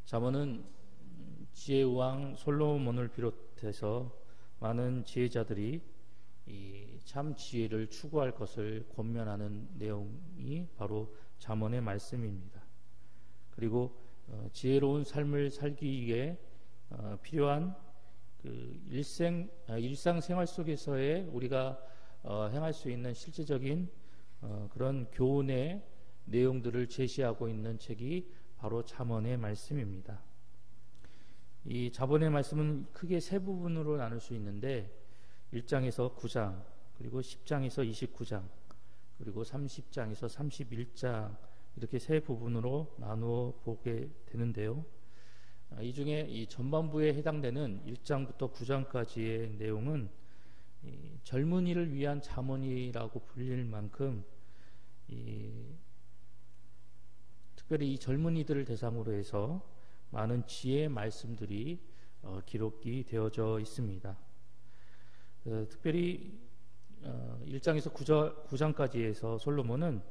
잠언은 지혜의 왕 솔로몬을 비롯해서 많은 지혜자들이 이 참 지혜를 추구할 것을 권면하는 내용이 바로 잠언의 말씀입니다. 그리고 지혜로운 삶을 살기 위해 필요한 그 일상생활 속에서의 우리가 행할 수 있는 실제적인 그런 교훈의 내용들을 제시하고 있는 책이 바로 잠언의 말씀입니다. 이 잠언의 말씀은 크게 세 부분으로 나눌 수 있는데 1장에서 9장, 그리고 10장에서 29장, 그리고 30장에서 31장 이렇게 세 부분으로 나누어 보게 되는데요. 이 중에 이 전반부에 해당되는 1장부터 9장까지의 내용은 젊은이를 위한 잠언이라고 불릴 만큼 특별히 이 젊은이들을 대상으로 해서 많은 지혜의 말씀들이 기록이 되어져 있습니다. 특별히 1장에서 9장까지 해서 솔로몬은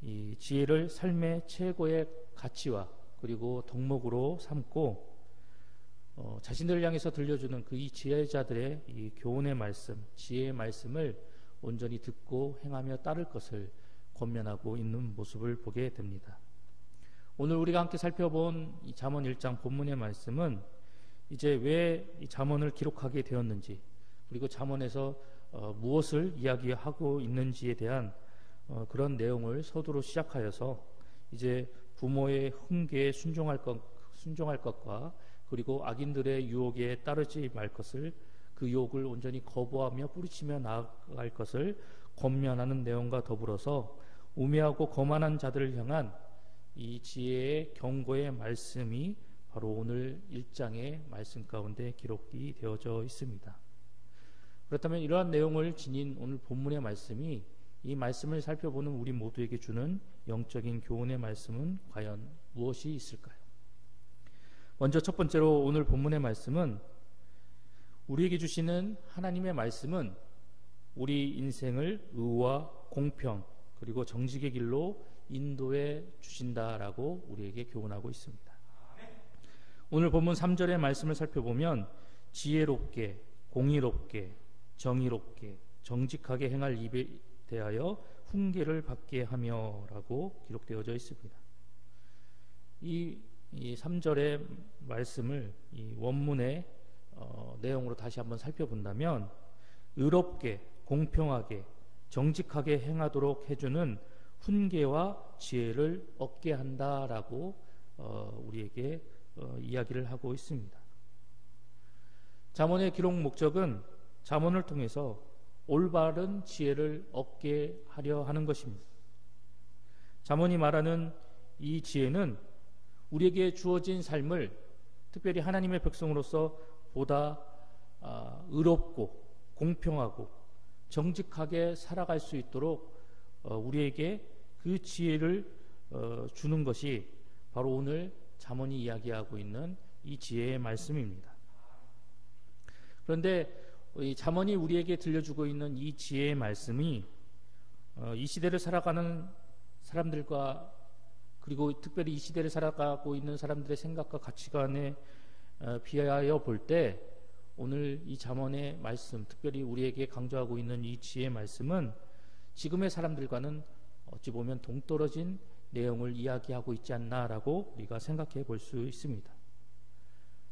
이 지혜를 삶의 최고의 가치와 그리고 덕목으로 삼고 자신들을 향해서 들려주는 그 이 지혜자들의 이 교훈의 말씀, 지혜의 말씀을 온전히 듣고 행하며 따를 것을 권면하고 있는 모습을 보게 됩니다. 오늘 우리가 함께 살펴본 이 잠언 1장 본문의 말씀은 이제 왜 이 잠언을 기록하게 되었는지, 그리고 잠언에서 무엇을 이야기하고 있는지에 대한 그런 내용을 서두로 시작하여서 이제 부모의 훈계에 순종할 것과 그리고 악인들의 유혹에 따르지 말 것을, 그 유혹을 온전히 거부하며 뿌리치며 나아갈 것을 권면하는 내용과 더불어서 우매하고 거만한 자들을 향한 이 지혜의 경고의 말씀이 바로 오늘 1장의 말씀 가운데 기록이 되어져 있습니다. 그렇다면 이러한 내용을 지닌 오늘 본문의 말씀이 이 말씀을 살펴보는 우리 모두에게 주는 영적인 교훈의 말씀은 과연 무엇이 있을까요? 먼저 첫 번째로 오늘 본문의 말씀은 우리에게 주시는 하나님의 말씀은 우리 인생을 의와 공평 그리고 정직의 길로 인도해 주신다라고 우리에게 교훈하고 있습니다. 오늘 본문 3절의 말씀을 살펴보면 지혜롭게, 공의롭게, 정의롭게, 정직하게 행할 입에 대하여 훈계를 받게 하며 라고 기록되어져 있습니다. 이 3절의 말씀을 이 원문의 내용으로 다시 한번 살펴본다면 의롭게, 공평하게, 정직하게 행하도록 해주는 훈계와 지혜를 얻게 한다라고 우리에게 이야기를 하고 있습니다. 잠언의 기록 목적은 잠언을 통해서 올바른 지혜를 얻게 하려 하는 것입니다. 잠언이 말하는 이 지혜는 우리에게 주어진 삶을 특별히 하나님의 백성으로서 보다 의롭고 공평하고 정직하게 살아갈 수 있도록 우리에게 그 지혜를 주는 것이 바로 오늘 잠언이 이야기하고 있는 이 지혜의 말씀입니다. 그런데 이 잠언이 우리에게 들려주고 있는 이 지혜의 말씀이 이 시대를 살아가는 사람들과 그리고 특별히 이 시대를 살아가고 있는 사람들의 생각과 가치관에 비하여 볼 때 오늘 이 잠언의 말씀, 특별히 우리에게 강조하고 있는 이 지혜의 말씀은 지금의 사람들과는 어찌 보면 동떨어진 내용을 이야기하고 있지 않나라고 우리가 생각해 볼 수 있습니다.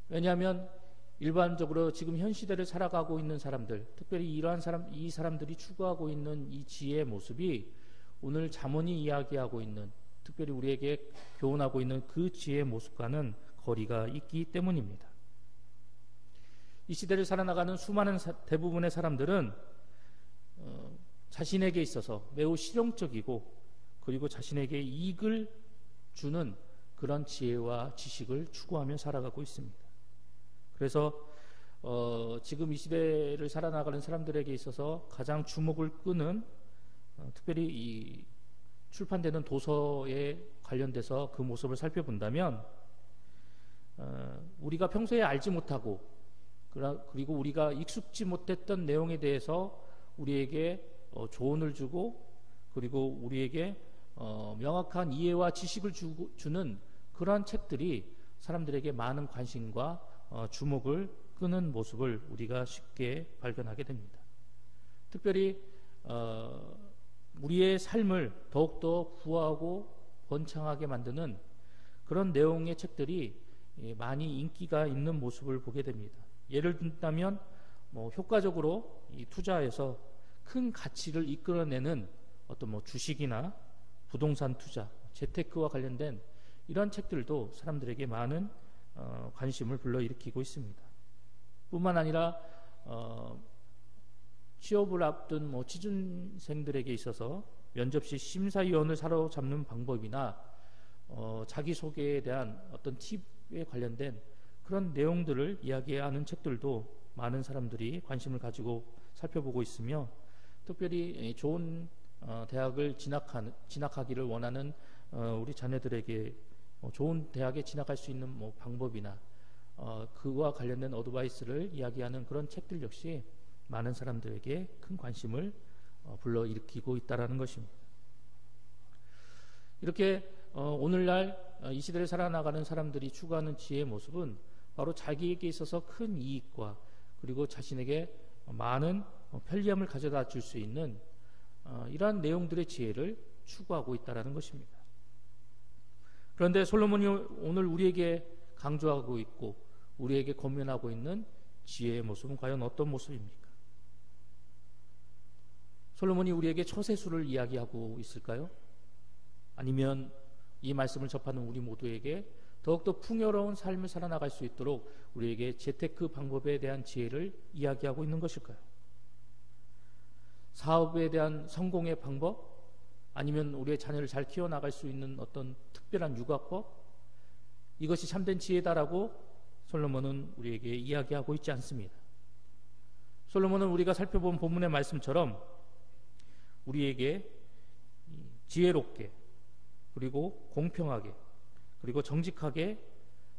왜냐하면 일반적으로 지금 현 시대를 살아가고 있는 사람들, 특별히 이 사람들이 추구하고 있는 이 지혜의 모습이 오늘 잠언이 이야기하고 있는, 특별히 우리에게 교훈하고 있는 그 지혜의 모습과는 거리가 있기 때문입니다. 이 시대를 살아나가는 수많은 대부분의 사람들은 자신에게 있어서 매우 실용적이고 그리고 자신에게 이익을 주는 그런 지혜와 지식을 추구하며 살아가고 있습니다. 그래서 지금 이 시대를 살아나가는 사람들에게 있어서 가장 주목을 끄는 특별히 이 출판되는 도서에 관련돼서 그 모습을 살펴본다면 우리가 평소에 알지 못하고 그리고 우리가 익숙지 못했던 내용에 대해서 우리에게 조언을 주고 그리고 우리에게 명확한 이해와 지식을 주는 그러한 책들이 사람들에게 많은 관심과 주목을 끄는 모습을 우리가 쉽게 발견하게 됩니다. 특별히 우리의 삶을 더욱더 부하고 번창하게 만드는 그런 내용의 책들이 많이 인기가 있는 모습을 보게 됩니다. 예를 든다면 효과적으로 이 투자에서 큰 가치를 이끌어내는 어떤 주식이나 부동산 투자, 재테크와 관련된 이런 책들도 사람들에게 많은 관심을 불러일으키고 있습니다. 뿐만 아니라 취업을 앞둔 취준생들에게 있어서 면접 시 심사위원을 사로잡는 방법이나 자기소개에 대한 어떤 팁에 관련된 그런 내용들을 이야기하는 책들도 많은 사람들이 관심을 가지고 살펴보고 있으며, 특별히 좋은 대학을 진학하기를 원하는 우리 자녀들에게 좋은 대학에 진학할 수 있는 방법이나 그와 관련된 어드바이스를 이야기하는 그런 책들 역시 많은 사람들에게 큰 관심을 불러일으키고 있다는 것입니다. 이렇게 오늘날 이 시대를 살아나가는 사람들이 추구하는 지혜의 모습은 바로 자기에게 있어서 큰 이익과 그리고 자신에게 많은 편리함을 가져다 줄 수 있는 이러한 내용들의 지혜를 추구하고 있다는 것입니다. 그런데 솔로몬이 오늘 우리에게 강조하고 있고 우리에게 권면하고 있는 지혜의 모습은 과연 어떤 모습입니까? 솔로몬이 우리에게 처세술을 이야기하고 있을까요? 아니면 이 말씀을 접하는 우리 모두에게 더욱더 풍요로운 삶을 살아나갈 수 있도록 우리에게 재테크 방법에 대한 지혜를 이야기하고 있는 것일까요? 사업에 대한 성공의 방법, 아니면 우리의 자녀를 잘 키워나갈 수 있는 어떤 특별한 육아법, 이것이 참된 지혜다라고 솔로몬은 우리에게 이야기하고 있지 않습니다. 솔로몬은 우리가 살펴본 본문의 말씀처럼 우리에게 지혜롭게 그리고 공평하게 그리고 정직하게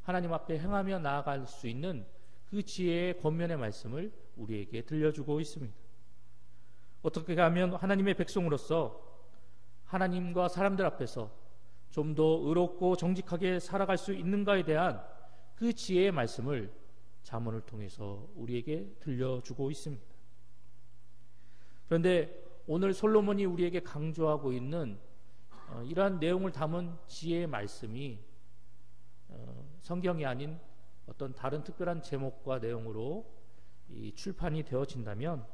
하나님 앞에 행하며 나아갈 수 있는 그 지혜의 권면의 말씀을 우리에게 들려주고 있습니다. 어떻게 하면 하나님의 백성으로서 하나님과 사람들 앞에서 좀 더 의롭고 정직하게 살아갈 수 있는가에 대한 그 지혜의 말씀을 잠언을 통해서 우리에게 들려주고 있습니다. 그런데 오늘 솔로몬이 우리에게 강조하고 있는 이러한 내용을 담은 지혜의 말씀이 성경이 아닌 어떤 다른 특별한 제목과 내용으로 출판이 되어진다면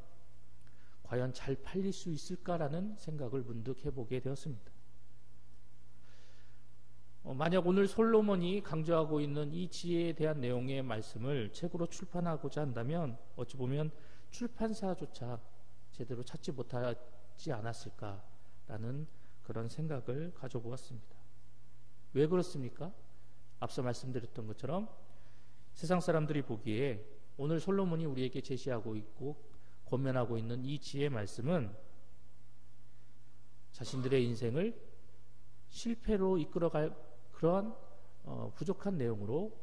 과연 잘 팔릴 수 있을까라는 생각을 문득 해보게 되었습니다. 만약 오늘 솔로몬이 강조하고 있는 이 지혜에 대한 내용의 말씀을 책으로 출판하고자 한다면 어찌 보면 출판사조차 제대로 찾지 못하지 않았을까라는 그런 생각을 가져보았습니다. 왜 그렇습니까? 앞서 말씀드렸던 것처럼 세상 사람들이 보기에 오늘 솔로몬이 우리에게 제시하고 있고 권면하고 있는 이 지혜의 말씀은 자신들의 인생을 실패로 이끌어갈 그러한 부족한 내용으로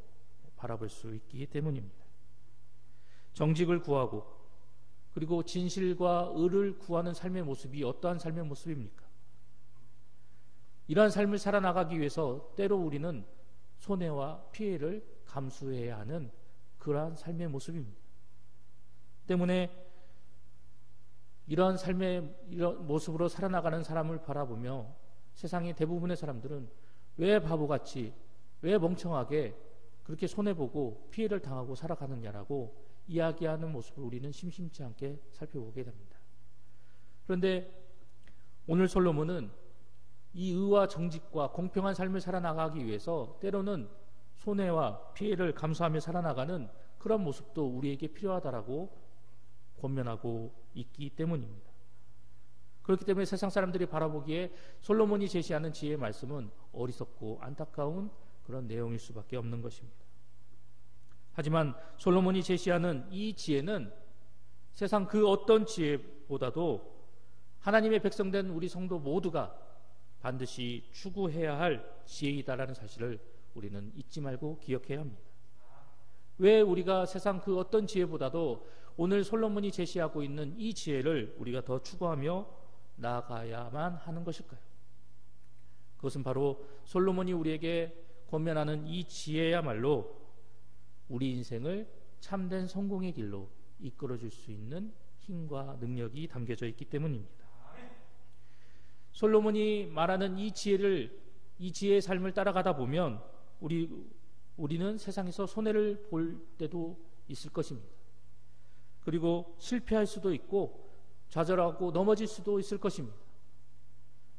바라볼 수 있기 때문입니다. 정직을 구하고 그리고 진실과 의를 구하는 삶의 모습이 어떠한 삶의 모습입니까? 이러한 삶을 살아나가기 위해서 때로 우리는 손해와 피해를 감수해야 하는 그러한 삶의 모습입니다. 때문에 이러한 삶의 이런 모습으로 살아나가는 사람을 바라보며 세상의 대부분의 사람들은 왜 바보같이, 왜 멍청하게 그렇게 손해보고 피해를 당하고 살아가느냐라고 이야기하는 모습을 우리는 심심치 않게 살펴보게 됩니다. 그런데 오늘 솔로몬은 이 의와 정직과 공평한 삶을 살아나가기 위해서 때로는 손해와 피해를 감수하며 살아나가는 그런 모습도 우리에게 필요하다라고 권면하고 있기 때문입니다. 그렇기 때문에 세상 사람들이 바라보기에 솔로몬이 제시하는 지혜의 말씀은 어리석고 안타까운 그런 내용일 수밖에 없는 것입니다. 하지만 솔로몬이 제시하는 이 지혜는 세상 그 어떤 지혜보다도 하나님의 백성된 우리 성도 모두가 반드시 추구해야 할 지혜이다라는 사실을 우리는 잊지 말고 기억해야 합니다. 왜 우리가 세상 그 어떤 지혜보다도 오늘 솔로몬이 제시하고 있는 이 지혜를 우리가 더 추구하며 나아가야만 하는 것일까요? 그것은 바로 솔로몬이 우리에게 권면하는 이 지혜야말로 우리 인생을 참된 성공의 길로 이끌어줄 수 있는 힘과 능력이 담겨져 있기 때문입니다. 솔로몬이 말하는 이 지혜의 삶을 따라가다 보면 우리는 세상에서 손해를 볼 때도 있을 것입니다. 그리고 실패할 수도 있고 좌절하고 넘어질 수도 있을 것입니다.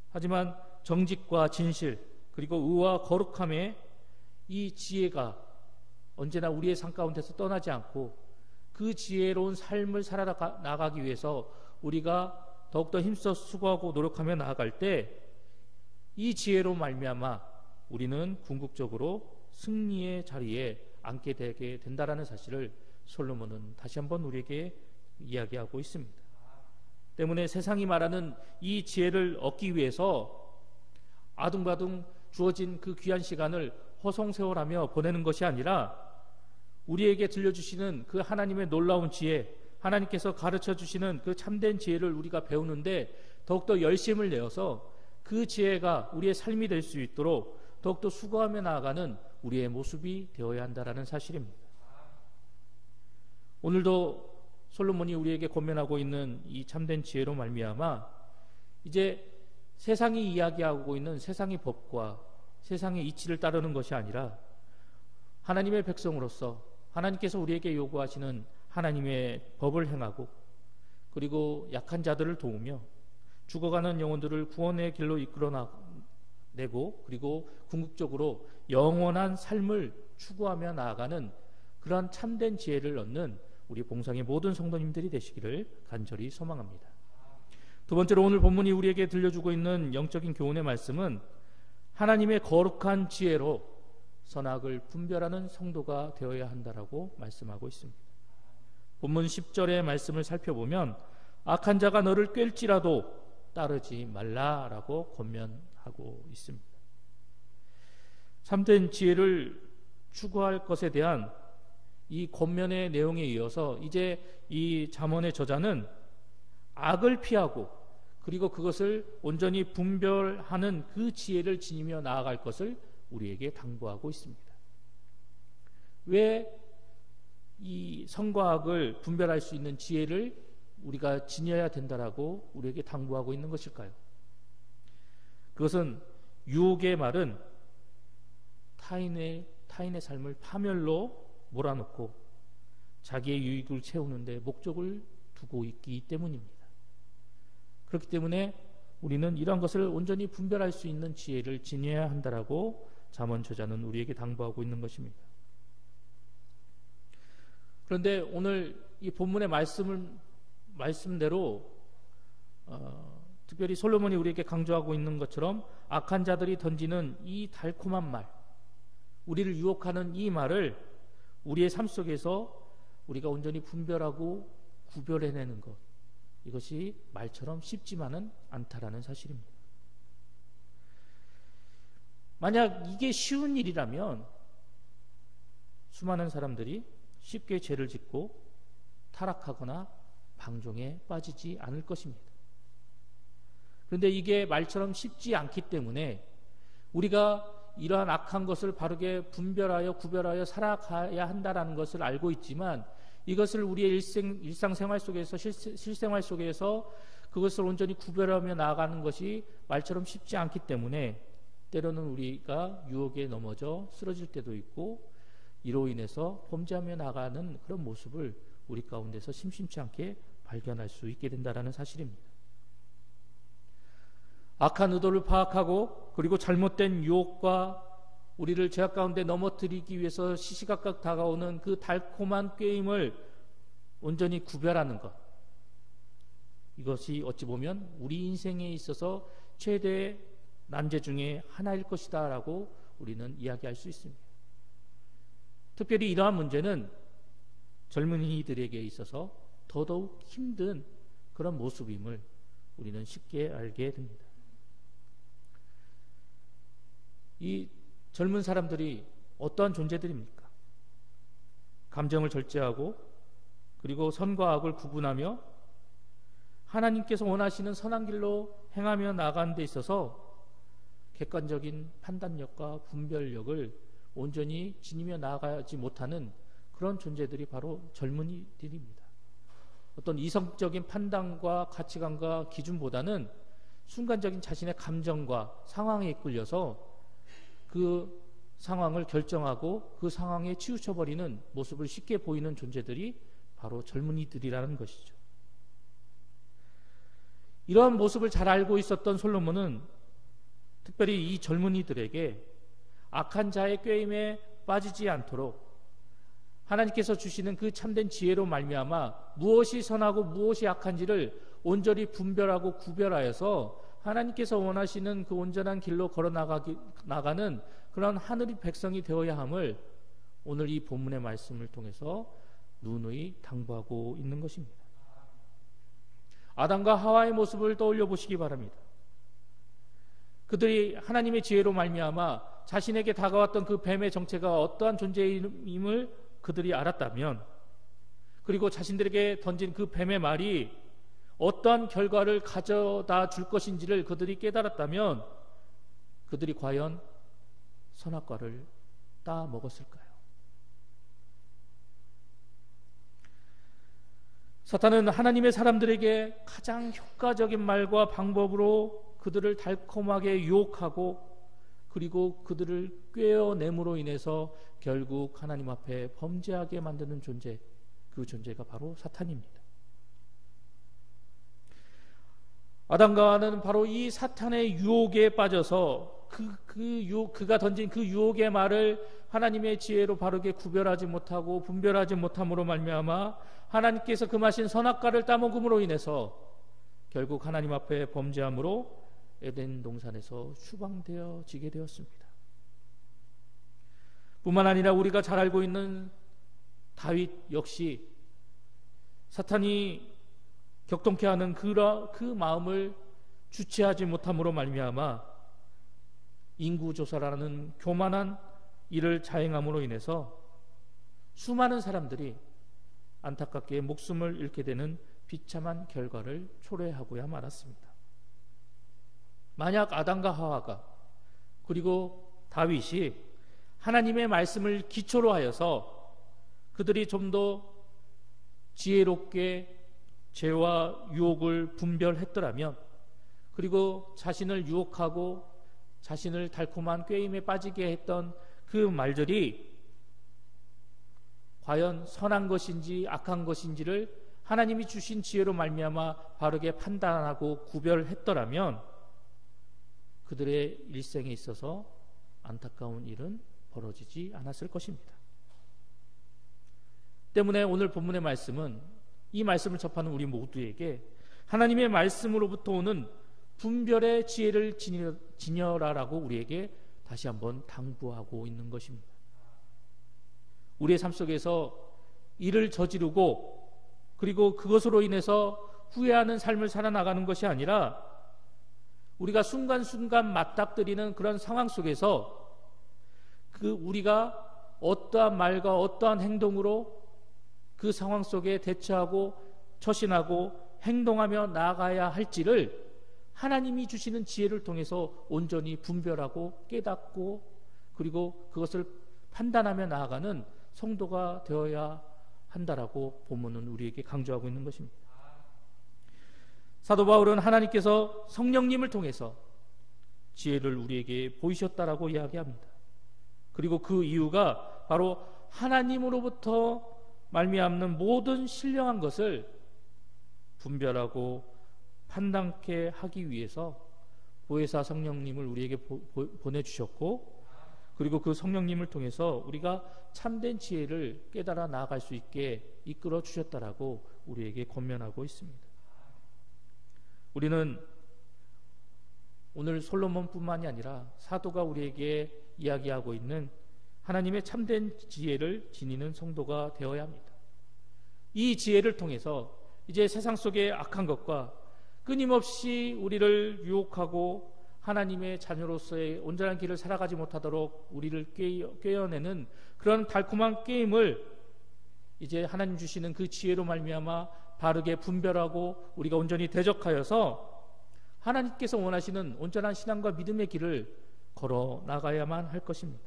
하지만 정직과 진실 그리고 의와 거룩함의 이 지혜가 언제나 우리의 삶 가운데서 떠나지 않고 그 지혜로운 삶을 살아나가기 위해서 우리가 더욱더 힘써 수고하고 노력하며 나아갈 때 이 지혜로 말미암아 우리는 궁극적으로 승리의 자리에 앉게 되게 된다라는 사실을 솔로몬은 다시 한번 우리에게 이야기하고 있습니다. 때문에 세상이 말하는 이 지혜를 얻기 위해서 아둥바둥 주어진 그 귀한 시간을 허송세월하며 보내는 것이 아니라 우리에게 들려주시는 그 하나님의 놀라운 지혜, 하나님께서 가르쳐 주시는 그 참된 지혜를 우리가 배우는데 더욱더 열심을 내어서 그 지혜가 우리의 삶이 될 수 있도록 더욱더 수고하며 나아가는 우리의 모습이 되어야 한다는 사실입니다. 오늘도 솔로몬이 우리에게 권면하고 있는 이 참된 지혜로 말미암아 이제 세상이 이야기하고 있는 세상의 법과 세상의 이치를 따르는 것이 아니라 하나님의 백성으로서 하나님께서 우리에게 요구하시는 하나님의 법을 행하고 그리고 약한 자들을 도우며 죽어가는 영혼들을 구원의 길로 이끌어내고 그리고 궁극적으로 영원한 삶을 추구하며 나아가는 그러한 참된 지혜를 얻는 우리 봉상의 모든 성도님들이 되시기를 간절히 소망합니다. 두 번째로 오늘 본문이 우리에게 들려주고 있는 영적인 교훈의 말씀은 하나님의 거룩한 지혜로 선악을 분별하는 성도가 되어야 한다라고 말씀하고 있습니다. 본문 10절의 말씀을 살펴보면 악한 자가 너를 꿰일지라도 따르지 말라라고 권면하고 있습니다. 참된 지혜를 추구할 것에 대한 이 권면의 내용에 이어서 이제 이 잠언의 저자는 악을 피하고 그리고 그것을 온전히 분별하는 그 지혜를 지니며 나아갈 것을 우리에게 당부하고 있습니다. 왜 이 선과 악을 분별할 수 있는 지혜를 우리가 지녀야 된다라고 우리에게 당부하고 있는 것일까요? 그것은 유혹의 말은 타인의 삶을 파멸로 몰아넣고 자기의 유익을 채우는 데 목적을 두고 있기 때문입니다. 그렇기 때문에 우리는 이러한 것을 온전히 분별할 수 있는 지혜를 지녀야 한다라고 잠언 저자는 우리에게 당부하고 있는 것입니다. 그런데 오늘 이 본문의 말씀대로 특별히 솔로몬이 우리에게 강조하고 있는 것처럼 악한 자들이 던지는 이 달콤한 말, 우리를 유혹하는 이 말을 우리의 삶 속에서 우리가 온전히 분별하고 구별해내는 것, 이것이 말처럼 쉽지만은 않다라는 사실입니다. 만약 이게 쉬운 일이라면 수많은 사람들이 쉽게 죄를 짓고 타락하거나 방종에 빠지지 않을 것입니다. 그런데 이게 말처럼 쉽지 않기 때문에 우리가 이러한 악한 것을 바르게 분별하여 구별하여 살아가야 한다는 것을 알고 있지만 이것을 우리의 일상생활 속에서 실생활 속에서 그것을 온전히 구별하며 나아가는 것이 말처럼 쉽지 않기 때문에 때로는 우리가 유혹에 넘어져 쓰러질 때도 있고 이로 인해서 범죄하며 나가는 그런 모습을 우리 가운데서 심심치 않게 발견할 수 있게 된다는 사실입니다. 악한 의도를 파악하고 그리고 잘못된 유혹과 우리를 죄악 가운데 넘어뜨리기 위해서 시시각각 다가오는 그 달콤한 꾀임을 온전히 구별하는 것, 이것이 어찌 보면 우리 인생에 있어서 최대의 난제 중에 하나일 것이다 라고 우리는 이야기할 수 있습니다. 특별히 이러한 문제는 젊은이들에게 있어서 더더욱 힘든 그런 모습임을 우리는 쉽게 알게 됩니다. 이 젊은 사람들이 어떠한 존재들입니까? 감정을 절제하고 그리고 선과 악을 구분하며 하나님께서 원하시는 선한 길로 행하며 나가는 데 있어서 객관적인 판단력과 분별력을 온전히 지니며 나아가지 못하는 그런 존재들이 바로 젊은이들입니다. 어떤 이성적인 판단과 가치관과 기준보다는 순간적인 자신의 감정과 상황에 이끌려서 그 상황을 결정하고 그 상황에 치우쳐버리는 모습을 쉽게 보이는 존재들이 바로 젊은이들이라는 것이죠. 이러한 모습을 잘 알고 있었던 솔로몬은 특별히 이 젊은이들에게 악한 자의 꾀임에 빠지지 않도록 하나님께서 주시는 그 참된 지혜로 말미암아 무엇이 선하고 무엇이 악한지를 온전히 분별하고 구별하여서 하나님께서 원하시는 그 온전한 길로 걸어 나가는 그런 하늘의 백성이 되어야 함을 오늘 이 본문의 말씀을 통해서 누누이 당부하고 있는 것입니다. 아담과 하와의 모습을 떠올려 보시기 바랍니다. 그들이 하나님의 지혜로 말미암아 자신에게 다가왔던 그 뱀의 정체가 어떠한 존재임을 그들이 알았다면, 그리고 자신들에게 던진 그 뱀의 말이 어떠한 결과를 가져다 줄 것인지를 그들이 깨달았다면 그들이 과연 선악과를 따 먹었을까요? 사탄은 하나님의 사람들에게 가장 효과적인 말과 방법으로 그들을 달콤하게 유혹하고 그리고 그들을 꿰어냄으로 인해서 결국 하나님 앞에 범죄하게 만드는 존재, 그 존재가 바로 사탄입니다. 아담과 하와는 바로 이 사탄의 유혹에 빠져서 그가 던진 그 유혹의 말을 하나님의 지혜로 바르게 구별하지 못하고 분별하지 못함으로 말미암아 하나님께서 금하신 선악과를 따먹음으로 인해서 결국 하나님 앞에 범죄함으로 에덴 동산에서 추방되어지게 되었습니다. 뿐만 아니라 우리가 잘 알고 있는 다윗 역시 사탄이 격동케 하는 그 마음을 주체하지 못함으로 말미암아 인구조사라는 교만한 일을 자행함으로 인해서 수많은 사람들이 안타깝게 목숨을 잃게 되는 비참한 결과를 초래하고야 말았습니다. 만약 아담과 하와가 그리고 다윗이 하나님의 말씀을 기초로 하여서 그들이 좀 더 지혜롭게 죄와 유혹을 분별했더라면, 그리고 자신을 유혹하고 자신을 달콤한 꾀임에 빠지게 했던 그 말들이 과연 선한 것인지 악한 것인지를 하나님이 주신 지혜로 말미암아 바르게 판단하고 구별했더라면 그들의 일생에 있어서 안타까운 일은 벌어지지 않았을 것입니다. 때문에 오늘 본문의 말씀은 이 말씀을 접하는 우리 모두에게 하나님의 말씀으로부터 오는 분별의 지혜를 지녀라라고 우리에게 다시 한번 당부하고 있는 것입니다. 우리의 삶 속에서 일을 저지르고 그리고 그것으로 인해서 후회하는 삶을 살아나가는 것이 아니라 우리가 순간순간 맞닥뜨리는 그런 상황 속에서 우리가 어떠한 말과 어떠한 행동으로 그 상황 속에 대처하고 처신하고 행동하며 나아가야 할지를 하나님이 주시는 지혜를 통해서 온전히 분별하고 깨닫고 그리고 그것을 판단하며 나아가는 성도가 되어야 한다라고 본문은 우리에게 강조하고 있는 것입니다. 사도 바울은 하나님께서 성령님을 통해서 지혜를 우리에게 보이셨다라고 이야기합니다. 그리고 그 이유가 바로 하나님으로부터 말미암는 모든 신령한 것을 분별하고 판단케 하기 위해서 보혜사 성령님을 우리에게 보내주셨고, 그리고 그 성령님을 통해서 우리가 참된 지혜를 깨달아 나아갈 수 있게 이끌어 주셨다라고 우리에게 권면하고 있습니다. 우리는 오늘 솔로몬뿐만이 아니라 사도가 우리에게 이야기하고 있는 하나님의 참된 지혜를 지니는 성도가 되어야 합니다. 이 지혜를 통해서 이제 세상 속의 악한 것과 끊임없이 우리를 유혹하고 하나님의 자녀로서의 온전한 길을 살아가지 못하도록 우리를 꿰어내는 그런 달콤한 게임을 이제 하나님 주시는 그 지혜로 말미암아 바르게 분별하고 우리가 온전히 대적하여서 하나님께서 원하시는 온전한 신앙과 믿음의 길을 걸어 나가야만 할 것입니다.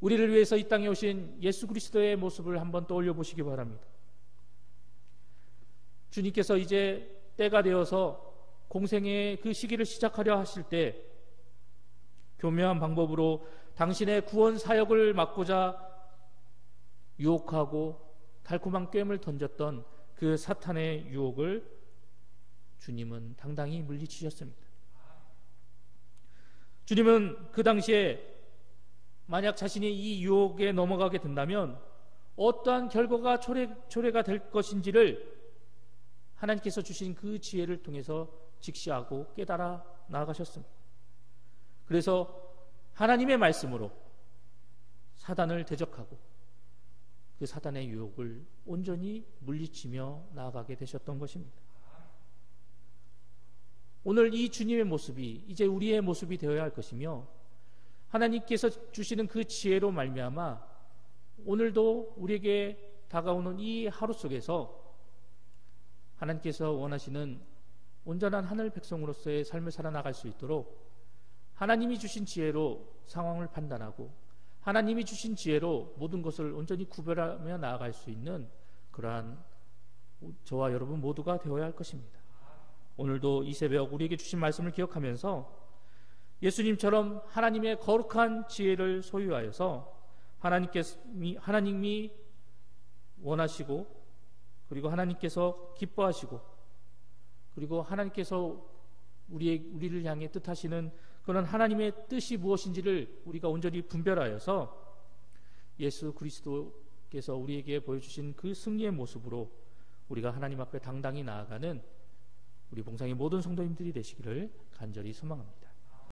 우리를 위해서 이 땅에 오신 예수 그리스도의 모습을 한번 떠올려 보시기 바랍니다. 주님께서 이제 때가 되어서 공생의 그 시기를 시작하려 하실 때 교묘한 방법으로 당신의 구원 사역을 막고자 유혹하고 달콤한 꾀임을 던졌던 그 사탄의 유혹을 주님은 당당히 물리치셨습니다. 주님은 그 당시에 만약 자신이 이 유혹에 넘어가게 된다면 어떠한 결과가 초래가 될 것인지를 하나님께서 주신 그 지혜를 통해서 직시하고 깨달아 나아가셨습니다. 그래서 하나님의 말씀으로 사단을 대적하고 그 사단의 유혹을 온전히 물리치며 나아가게 되셨던 것입니다. 오늘 이 주님의 모습이 이제 우리의 모습이 되어야 할 것이며 하나님께서 주시는 그 지혜로 말미암아 오늘도 우리에게 다가오는 이 하루 속에서 하나님께서 원하시는 온전한 하늘 백성으로서의 삶을 살아나갈 수 있도록 하나님이 주신 지혜로 상황을 판단하고 하나님이 주신 지혜로 모든 것을 온전히 구별하며 나아갈 수 있는 그러한 저와 여러분 모두가 되어야 할 것입니다. 오늘도 이 새벽 우리에게 주신 말씀을 기억하면서 예수님처럼 하나님의 거룩한 지혜를 소유하여서 하나님이 원하시고 그리고 하나님께서 기뻐하시고 그리고 하나님께서 우리를 향해 뜻하시는 그런 하나님의 뜻이 무엇인지를 우리가 온전히 분별하여서 예수 그리스도께서 우리에게 보여주신 그 승리의 모습으로 우리가 하나님 앞에 당당히 나아가는 우리 봉상의 모든 성도님들이 되시기를 간절히 소망합니다.